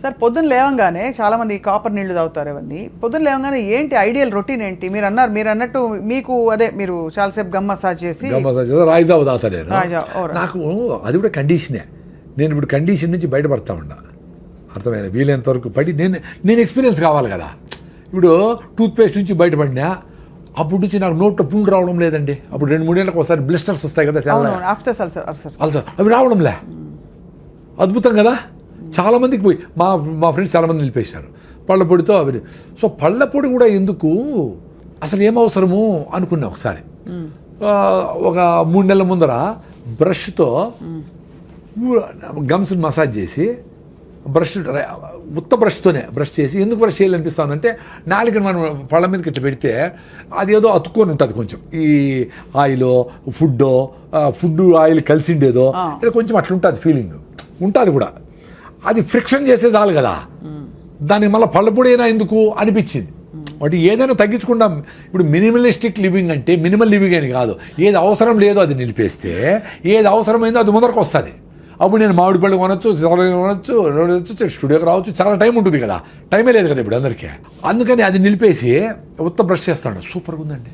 Sir పొద్దున్న లేవంగానే చాలా మంది కాపర్ నీళ్లు తాగుతారు. అవన్నీ పొద్దున్న లేవంగానే ఏంటి ఐడియల్ రొటీన్ ఏంటి? మీరు అన్నట్టు మీకు అదే మీరు చాలాసేపు గమ్ మసాజ్ చేసి రాయిజావు తాగుతా నేను. నాకు అది కూడా కండిషనే. నేను ఇప్పుడు కండిషన్ నుంచి బయటపడతా ఉన్నా. అర్థమైన వీలైనంత వరకు పడి నేను ఎక్స్పీరియన్స్ కావాలి కదా. ఇప్పుడు టూత్పేస్ట్ నుంచి బయటపడినా అప్పటి నుంచి నాకు నోట్లో పుండు రావడం లేదండి. అప్పుడు 2-3 ఏళ్ళకి ఒకసారి బ్లిస్టర్స్ వస్తాయి కదా, అల్సర్ అవి రావడంలే. అద్భుతం కదా. చాలా మందికి పోయి మా ఫ్రెండ్స్ చాలామంది నిలిపేశారు పళ్ళ పొడితో అవి. సో పళ్ళ పొడి కూడా ఎందుకు అసలు ఏమవసరము అనుకున్నా ఒకసారి. ఒక 3 నెలల ముందర బ్రష్తో గమ్స్ని మసాజ్ చేసి ఉత్త బ్రష్తోనే బ్రష్ చేసి ఎందుకు బ్రష్ చేయాలనిపిస్తుందంటే నాలుకని మనం పళ్ళ మీదకి ఇట్లా పెడితే అది ఏదో అతుక్కొని ఉంటుంది కొంచెం. ఈ ఆయిల్ ఫుడ్ ఆయిల్ కలిసిండేదో కొంచెం అట్లా ఉంటుంది, ఫీలింగ్ ఉంటుంది కూడా. అది ఫ్రిక్షన్ చేసే చాలు కదా, దానికి మళ్ళీ పళ్ళపొడి అయినా ఎందుకు అనిపించింది. వాటి ఏదైనా తగ్గించుకుంటాం. ఇప్పుడు మినిమలిస్టిక్ లివింగ్ అంటే మినిమల్ లివింగ్ అని కాదు. ఏది అవసరం లేదో అది నిలిపేస్తే ఏది అవసరమైందో అది ముందరకు వస్తుంది. అప్పుడు నేను మామిడి పళ్ళు కొనొచ్చు, స్టూడియోకి రావచ్చు, చాలా టైం ఉంటుంది కదా. టైమే లేదు కదా ఇప్పుడు అందరికీ. అందుకని అది నిలిపేసి ఉత్త బ్రష్ చేస్తాడు. సూపర్గా ఉందండి.